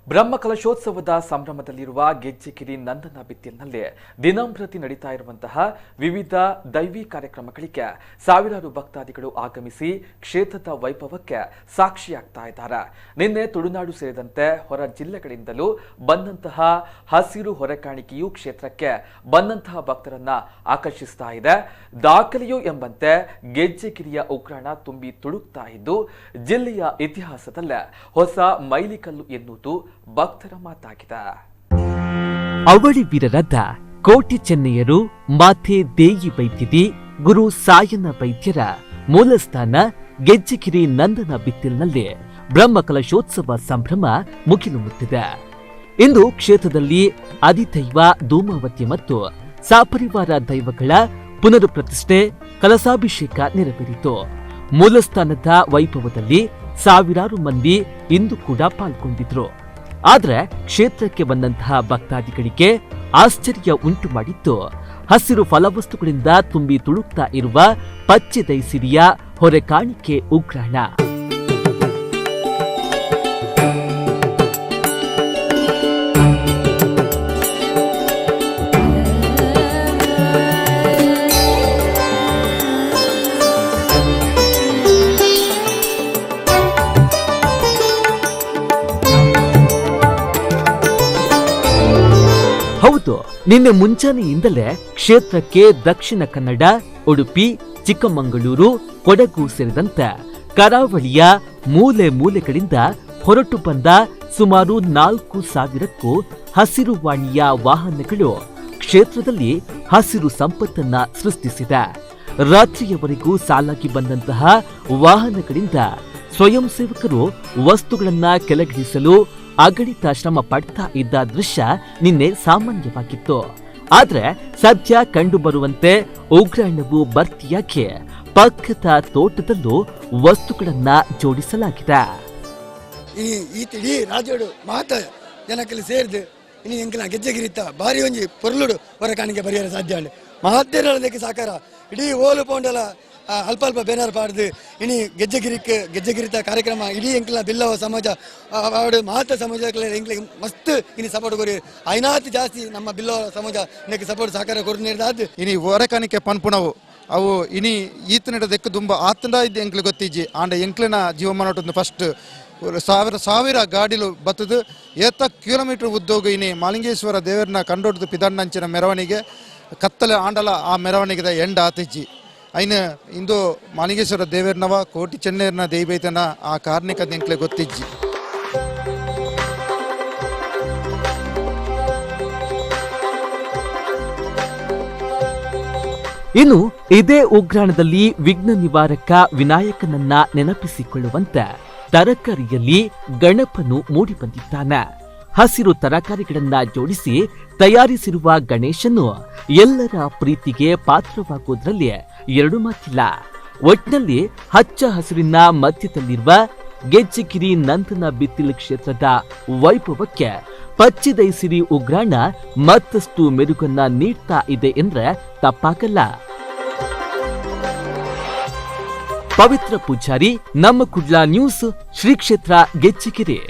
ಬ್ರಹ್ಮಕಲಶೋತ್ಸವದ ಸಂಭ್ರಮದಲ್ಲಿರುವ ಗೆಜ್ಜೆಕಿರಿ ನಂದನ ಬಿತ್ತಿಲ್ನಲ್ಲಿ ದಿನಂಪ್ರತಿ ನಡೀತಾ ಇರುವಂತಹ ವಿವಿಧ ದೈವಿ ಕಾರ್ಯಕ್ರಮಗಳಿಗೆ ಸಾವಿರಾರು ಭಕ್ತಾದಿಗಳು ಆಗಮಿಸಿ ಕ್ಷೇತ್ರದ ವೈಭವಕ್ಕೆ ಸಾಕ್ಷಿಯಾಗ್ತಾ ಇದ್ದಾರೆ. ನಿನ್ನೆ ತುಳುನಾಡು ಸೇರಿದಂತೆ ಹೊರ ಜಿಲ್ಲೆಗಳಿಂದಲೂ ಬಂದಂತಹ ಹಸಿರು ಹೊರೆಕಾಣಿಕೆಯು ಕ್ಷೇತ್ರಕ್ಕೆ ಬಂದಂತಹ ಭಕ್ತರನ್ನ ಆಕರ್ಷಿಸ್ತಾ ಇದೆ. ದಾಖಲೆಯು ಎಂಬಂತೆ ಗೆಜ್ಜೆಕಿರಿಯ ಉಗ್ರಾಣ ತುಂಬಿ ತುಳುಕ್ತಾ ಇದ್ದು ಜಿಲ್ಲೆಯ ಇತಿಹಾಸದಲ್ಲೇ ಹೊಸ ಮೈಲಿಕಲ್ಲು ಎನ್ನುವುದು ಭಕ್ತರ ಮಾತಾಗಿದೆ. ಅವಳಿ ವೀರರಾದ ಕೋಟಿ ಚೆನ್ನಯ್ಯರು, ಮಾತೆ ದೇಯಿ ವೈದ್ಯದಿ, ಗುರು ಸಾಯನ ವೈದ್ಯರ ಮೂಲಸ್ಥಾನ ಗೆಜ್ಜೆಕಿರಿ ನಂದನ ಬಿತ್ತಿಲ್ನಲ್ಲಿ ಬ್ರಹ್ಮಕಲಶೋತ್ಸವ ಸಂಭ್ರಮ ಮುಗಿಲು ಮುಟ್ಟಿದೆ. ಇಂದು ಕ್ಷೇತ್ರದಲ್ಲಿ ಅಧಿದೈವ ಧೂಮಾವತಿ ಮತ್ತು ಸಪರಿವಾರ ದೈವಗಳ ಪುನರ್ ಪ್ರತಿಷ್ಠೆ ಕಲಸಾಭಿಷೇಕ ನೆರವೇರಿತು. ಮೂಲಸ್ಥಾನದ ವೈಭವದಲ್ಲಿ ಸಾವಿರಾರು ಮಂದಿ ಇಂದು ಕೂಡ ಪಾಲ್ಗೊಂಡಿದ್ರು. ಆದ್ರೆ ಕ್ಷೇತ್ರಕ್ಕೆ ಬಂದಂತಹ ಭಕ್ತಾದಿಗಳಿಗೆ ಆಶ್ಚರ್ಯ ಉಂಟು ಮಾಡಿತ್ತು ಹಸಿರು ಫಲವಸ್ತುಗಳಿಂದ ತುಂಬಿ ತುಳುಕ್ತಾ ಇರುವ ಪಚ್ಚೆ ದೈಸಿರಿಯ ಹೊರೆ ಕಾಣಿಕೆ ಉಗ್ರಾಣ. ಹೌದು, ನಿನ್ನೆ ಮುಂಚಾನೆಯಿಂದಲೇ ಕ್ಷೇತ್ರಕ್ಕೆ ದಕ್ಷಿಣ ಕನ್ನಡ, ಉಡುಪಿ, ಚಿಕ್ಕಮಗಳೂರು, ಕೊಡಗು ಸೇರಿದಂತೆ ಕರಾವಳಿಯ ಮೂಲೆ ಮೂಲೆಗಳಿಂದ ಹೊರಟು ಬಂದ ಸುಮಾರು 4,000ಕ್ಕೂ ಹಸಿರು ವಾಣಿಯ ವಾಹನಗಳು ಕ್ಷೇತ್ರದಲ್ಲಿ ಹಸಿರು ಸಂಪತ್ತನ್ನ ಸೃಷ್ಟಿಸಿದೆ. ರಾತ್ರಿಯವರೆಗೂ ಸಾಲಾಗಿ ಬಂದಂತಹ ವಾಹನಗಳಿಂದ ಸ್ವಯಂ ಸೇವಕರು ವಸ್ತುಗಳನ್ನ ಕೆಳಗಿಳಿಸಲು ಅಗಣಿತ ಶ್ರಮ ಪಡ್ತಾ ಇದ್ದ ದೃಶ್ಯ ನಿನ್ನೆ ಸಾಮಾನ್ಯವಾಗಿತ್ತು. ಆದ್ರೆ ಸದ್ಯ ಕಂಡು ಬರುವಂತೆ ಉಗ್ರಾಣವು ಭರ್ತಿಯಾಗಿ ಪಕ್ಕದ ತೋಟದಲ್ಲೂ ವಸ್ತುಗಳನ್ನ ಜೋಡಿಸಲಾಗಿದೆ. ಇಡೀ ರಾಜ್ಯೋಡು ಮಾತ ಜನಕಲ್ಲಿ ಸೇರಿದು ಇನ್ನು ಎಂಕಲ ಗೆಜ್ಜೆಗಿರಿತ್ತ ಬಾರಿ ಒಂಜಿ ಪೊರ್ಲುಡು ಹೊರ ಕಾಣಿಕೆ ಬರೆಯಲು ಸಾಧ್ಯ ಉಂಟು. ಮಹತ್ತೇರಕ್ಕೆ ಸಾಕಾರ ಇಡೀ ಓಲು ಪೌಂಡಲ ಅಲ್ಪ ಅಲ್ಪ ಬೇನಾರು ಪಾಡ್ದು ಇನಿ ಗೆಜ್ಜೆಗಿರಿತ ಕಾರ್ಯಕ್ರಮ ಇಡೀ ಎಂಕ್ಲ ಬಿಲ್ಲವ ಸಮಾಜ ಅವಡು ಮಾತ ಸಮಾಜ ಎಂಕ್ಲಿಗೆ ಮಸ್ತ್ ಇನಿ ಸಪೋರ್ಟ್ ಕೊರಿ ಐನಾತ್ ಜಾಸ್ತಿ ನಮ್ಮ ಬಿಲ್ಲವ ಸಮಾಜ ಇನ್ನಕ್ಕೆ ಸಪೋರ್ಟ್ ಸಾಕಾರ ಕೊರು ನೀಡಿದಾದ್ ಇನಿ ಹೊರಕಾಣಿಕೆ ಪನ್ಪುಣವು ಅವು ಇನಿ ಈತನಿಡ ದೆಕ್ಕು ತುಂಬ ಆತಂಡ ಇದ್ದು ಎಂಕ್ಲು ಗೊತ್ತಿಜ್ಜಿ ಆಂಡ ಎಂಕ್ಲಿನ ಜೀವಮಾನ ಫಸ್ಟ್ ಸಾವಿರ ಗಾಡಿಲು ಬತ್ತದು ಏತ ಕಿಲೋಮೀಟರ್ ಉದ್ದೋಗ ಇನಿ ಮಾಲಿಂಗೇಶ್ವರ ದೇವರನ್ನ ಕಂಡೊಡ್ದು ಪಿದಣ್ಣಂಚಿನ ಮೆರವಣಿಗೆ ಕತ್ತಲೆ ಆಂಡಲ ಆ ಮೆರವಣಿಗೆದ ಎಂಡ ಆತಿಜ್ಜಿ ಐನ ಇಂದು ಮಾಲಿಂಗೇಶ್ವರ ದೇವರನವ ಕೋಟಿ ಚೆನ್ನೈರ್ನ ದೈವೈತನ ಆ ಕಾರ್ಣಿಕ ಎಂಕ್ಲೆ ಗೊತ್ತಿಜ್ಜಿ. ಇನ್ನು ಇದೇ ಉಗ್ರಾಣದಲ್ಲಿ ವಿಘ್ನ ನಿವಾರಕ ವಿನಾಯಕನನ್ನ ನೆನಪಿಸಿಕೊಳ್ಳುವಂತೆ ತರಕಾರಿಯಲ್ಲಿ ಗಣಪನು ಮೂಡಿಬಂದಿದ್ದಾನೆ. ಹಸಿರು ತರಕಾರಿಗಳನ್ನ ಜೋಡಿಸಿ ತಯಾರಿಸಿರುವ ಗಣೇಶನು ಎಲ್ಲರ ಪ್ರೀತಿಗೆ ಪಾತ್ರವಾಗುವುದರಲ್ಲಿ ಎರಡು ಮಾತಿಲ್ಲ. ಒಟ್ಟಿನಲ್ಲಿ ಹಚ್ಚ ಹಸಿರಿನ ಮಧ್ಯದಲ್ಲಿರುವ ಗೆಜ್ಜೆಕಿರಿ ನಂದನ ಬಿತ್ತಿಲ್ ಕ್ಷೇತ್ರದ ವೈಭವಕ್ಕೆ ಪಚ್ಚಿದೈಸಿರಿ ಉಗ್ರಾಣ ಮತ್ತಷ್ಟು ಮೆರುಗನ್ನ ನೀಡ್ತಾ ಇದೆ ಎಂದ್ರೆ ತಪ್ಪಾಗಲ್ಲ. ಪವಿತ್ರ ಪೂಜಾರಿ, ನಮ್ಮ ಕುಡ್ಲ ನ್ಯೂಸ್, ಶ್ರೀ ಕ್ಷೇತ್ರ ಗೆಜ್ಜೆಕಿರಿ.